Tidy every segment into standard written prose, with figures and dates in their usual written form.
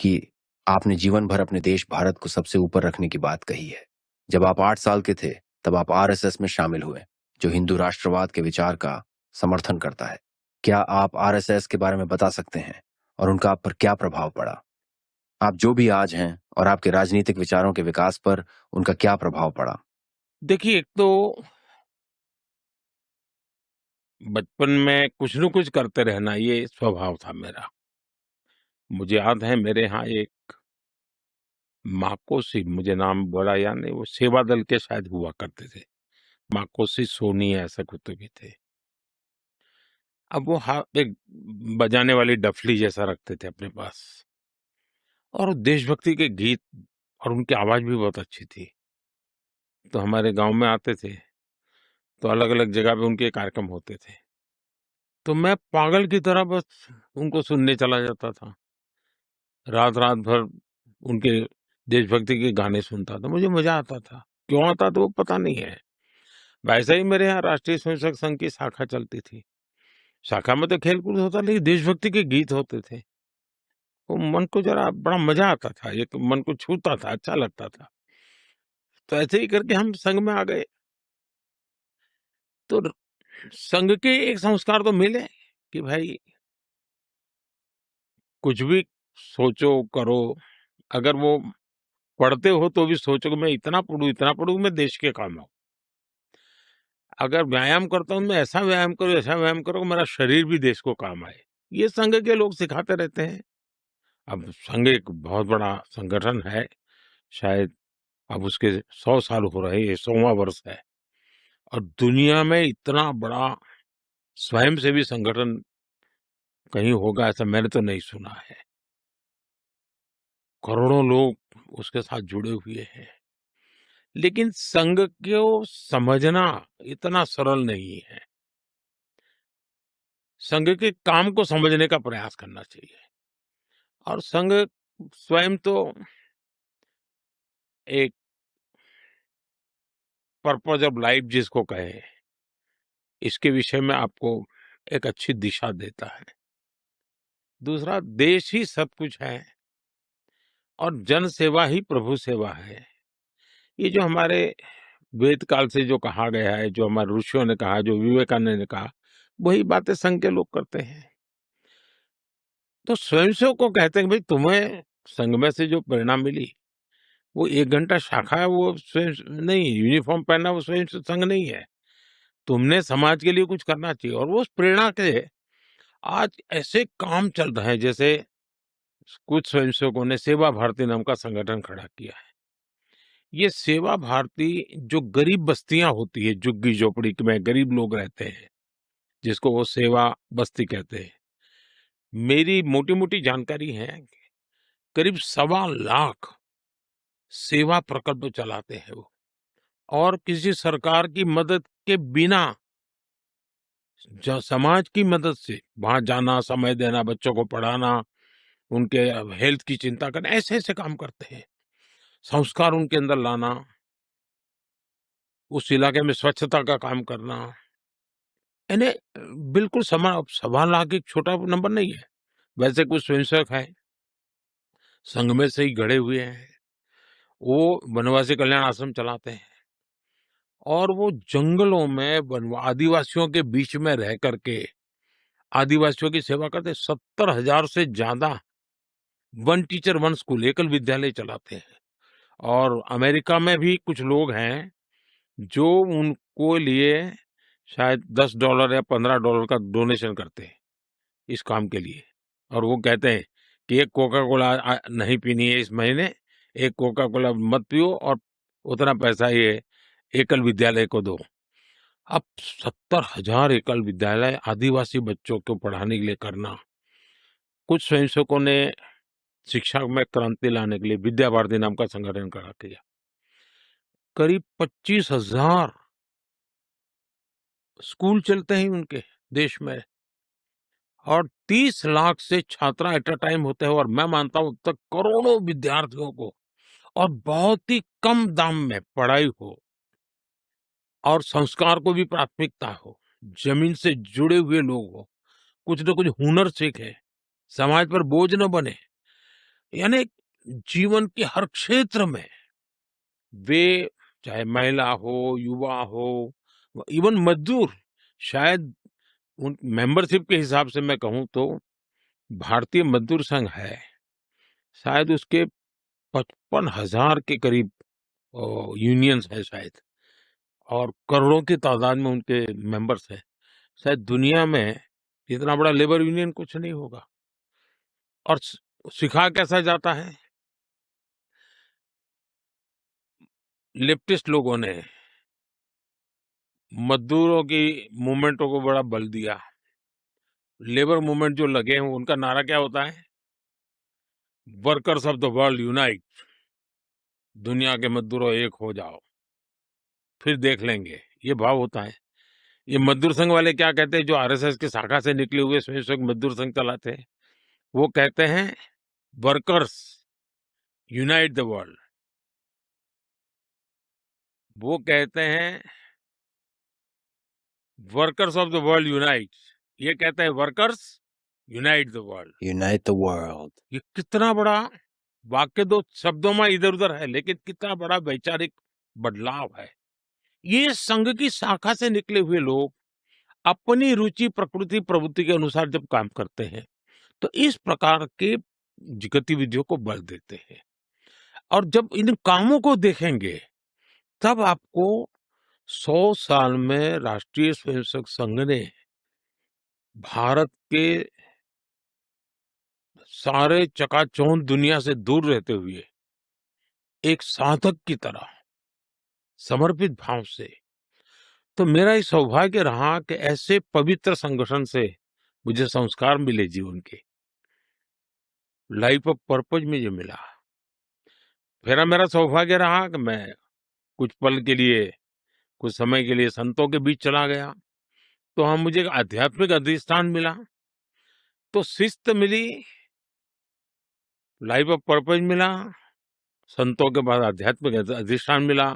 कि आपने जीवन भर अपने देश भारत को सबसे ऊपर रखने की बात कही है। जब आप 8 साल के थे, तब आप आरएसएस में शामिल हुए, जो हिंदू राष्ट्रवाद के विचार का समर्थन करता है। क्या आप आरएसएस के बारे में बता सकते हैं और उनका आप पर क्या प्रभाव पड़ा? आप जो भी आज हैं और आपके राजनीतिक विचारों के विकास पर उनका क्या प्रभाव पड़ा? देखिए, एक तो बचपन में कुछ न कुछ करते रहना ये स्वभाव था मेरा। मुझे याद है मेरे यहाँ एक माकोसी, मुझे नाम बड़ा याद नहीं, वो सेवा दल के शायद हुआ करते थे। माकोसी सोनी ऐसा कुछ तो भी थे। अब वो एक बजाने वाली डफली जैसा रखते थे अपने पास और देशभक्ति के गीत और उनकी आवाज भी बहुत अच्छी थी। तो हमारे गाँव में आते थे, तो अलग-अलग जगह पे उनके कार्यक्रम होते थे। तो मैं पागल की तरह बस उनको सुनने चला जाता था। रात-रात भर उनके देशभक्ति के गाने सुनता था, मुझे मज़ा आता था। क्यों आता था वो पता नहीं है। वैसे ही मेरे यहाँ राष्ट्रीय स्वयंसेवक संघ की शाखा चलती थी। शाखा में तो खेल-कूद होता, लेकिन देशभक्ति के गीत होते थे। वो मन को ज़रा बड़ा मज़ा आता था, एक मन को छूता था, अच्छा लगता था। तो ऐसे ही करके हम संघ में आ गए। तो र संघ के एक संस्कार तो मिले कि भाई कुछ भी सोचो, करो, अगर वो पढ़ते हो तो भी सोचो कि मैं इतना पढूँ मैं देश के काम आऊँ। अगर व्यायाम करता हूँ, मैं ऐसा व्यायाम करो कि मेरा शरीर भी देश को काम आए। ये संघ के लोग सिखाते रहते हैं। अब संघ एक बहुत बड़ा संगठन है, शायद अब उसके 100 साल हो रहे हैं, ये 100वाँ वर्ष है और दुनिया में इतना बड़ा स्वयंसेवी संगठन कहीं होगा ऐसा मैंने तो नहीं सुना है। करोड़ों लोग उसके साथ जुड़े हुए हैं। लेकिन संघ को समझना इतना सरल नहीं है। संघ के काम को समझने का प्रयास करना चाहिए और संघ स्वयं तो एक पर्पज ऑफ लाइफ जिसको कहे, इसके विषय में आपको एक अच्छी दिशा देता है। दूसरा, देश ही सब कुछ है और जन सेवा ही प्रभु सेवा है। ये जो हमारे वेद काल से जो कहा गया है, जो हमारे ऋषियों ने कहा, जो विवेकानंद ने कहा, वही बातें संघ के लोग करते हैं। तो स्वयंसेवक को कहते हैं कि भाई तुम्हें संघ में से जो प्रेरणा मिली, वो 1 घंटा शाखा है, वो स्वयं नहीं, यूनिफ़ॉर्म पहनना वो स्वयं से संघ नहीं है। तुमने समाज के लिए कुछ करना चाहिए और वो उस प्रेरणा के आज ऐसे काम चल रहे हैं, जैसे कुछ स्वयंसेवकों ने सेवा भारती नाम का संगठन खड़ा किया है। ये सेवा भारती जो गरीब बस्तियाँ होती है, झुग्गी-झोपड़ी में गरीब लोग रहते हैं, जिसको वो सेवा बस्ती कहते हैं। मेरी मोटी-मोटी जानकारी है, करीब 1.25 लाख सेवा प्रकल्प चलाते हैं वो और किसी सरकार की मदद के बिना समाज की मदद से वहां जाना, समय देना, बच्चों को पढ़ाना, उनके हेल्थ की चिंता करना, ऐसे ऐसे काम करते हैं। संस्कार उनके अंदर लाना, उस इलाके में स्वच्छता का काम करना, यानी बिल्कुल 1.25 लाख एक छोटा नंबर नहीं है। वैसे कुछ स्वयंसेवक हैं, संघ में से ही गढ़े हुए हैं, वो वनवासी कल्याण आश्रम चलाते हैं और वो जंगलों में आदिवासियों के बीच में रह करके आदिवासियों की सेवा करते। 70,000 से ज्यादा वन टीचर वन स्कूल एकल विद्यालय चलाते हैं और अमेरिका में भी कुछ लोग हैं जो उनको लिए शायद $10 या $15 का डोनेशन करते हैं इस काम के लिए और वो कहते हैं कि एक कोका कोला नहीं पीनी है इस महीने, एक कोका कोला मत पियो और उतना पैसा ये एकल विद्यालय को दो। अब 70,000 एकल विद्यालय आदिवासी बच्चों को पढ़ाने के लिए करना, कुछ स्वयंसेवकों ने शिक्षा में क्रांति लाने के लिए विद्या भारती नाम का संगठन खड़ा किया। करीब 25,000 स्कूल चलते हैं उनके देश में और 30 लाख से छात्रा एट अ टाइम होते हैं और मैं मानता हूं तक करोड़ों विद्यार्थियों को और बहुत ही कम दाम में पढ़ाई हो और संस्कार को भी प्राथमिकता हो, जमीन से जुड़े हुए लोग हो, कुछ न कुछ हुनर सीखे, समाज पर बोझ न बने। यानी जीवन के हर क्षेत्र में वे, चाहे महिला हो, युवा हो, इवन मजदूर, शायद उन मेंबरशिप के हिसाब से मैं कहूँ तो भारतीय मजदूर संघ है, शायद उसके 55,000 के करीब यूनियंस है शायद, और करोड़ों की तादाद में उनके मेंबर्स हैं। शायद दुनिया में इतना बड़ा लेबर यूनियन कुछ नहीं होगा। और सिखा कैसा जाता है? लेफ्टिस्ट लोगों ने मजदूरों की मूवमेंटों को बड़ा बल दिया। लेबर मूवमेंट जो लगे हैं उनका नारा क्या होता है? Workers of the world unite. दुनिया के मजदूरों एक हो जाओ, फिर देख लेंगे, ये भाव होता है। ये मजदूर संघ वाले क्या कहते हैं, जो आरएसएस की शाखा से निकले हुए स्वयं सेवक मजदूर संघ चलाते हैं, वो कहते हैं वर्कर्स यूनाइट द वर्ल्ड। वो कहते हैं workers of the world unite, ये कहते हैं workers unite the world. Unite the world. ये कितना बड़ा वाक्य, दो शब्दों में इधर उधर है, लेकिन कितना बड़ा वैचारिक बदलाव है। ये संघ की शाखा से निकले हुए लोग अपनी रुचि, प्रकृति, प्रवृत्ति के अनुसार जब काम करते हैं तो इस प्रकार के गतिविधियों को बल देते हैं। और जब इन कामों को देखेंगे तब आपको 100 साल में राष्ट्रीय स्वयंसेवक संघ ने भारत के सारे चकाचौंध दुनिया से दूर रहते हुए एक साधक की तरह समर्पित भाव से, तो मेरा ये सौभाग्य रहा कि ऐसे पवित्र संगठन से मुझे संस्कार मिले जीवन के, लाइफ ऑफ पर्पज में जो मिला। फिर मेरा सौभाग्य रहा कि मैं कुछ पल के लिए, कुछ समय के लिए संतों के बीच चला गया, तो हम मुझे एक आध्यात्मिक अधिष्ठान मिला, तो शिस्त मिली, लाइफ ऑफ पर्पज मिला, संतों के बाद आध्यात्मिक अधिष्ठान मिला।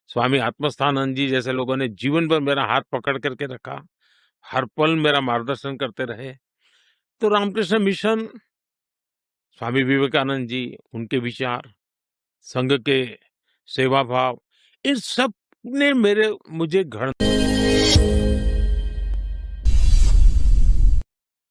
स्वामी आत्मस्थानंद जी जैसे लोगों ने जीवन भर मेरा हाथ पकड़ करके रखा, हर पल मेरा मार्गदर्शन करते रहे। तो रामकृष्ण मिशन, स्वामी विवेकानंद जी, उनके विचार, संघ के सेवा भाव, इन सब ने मुझे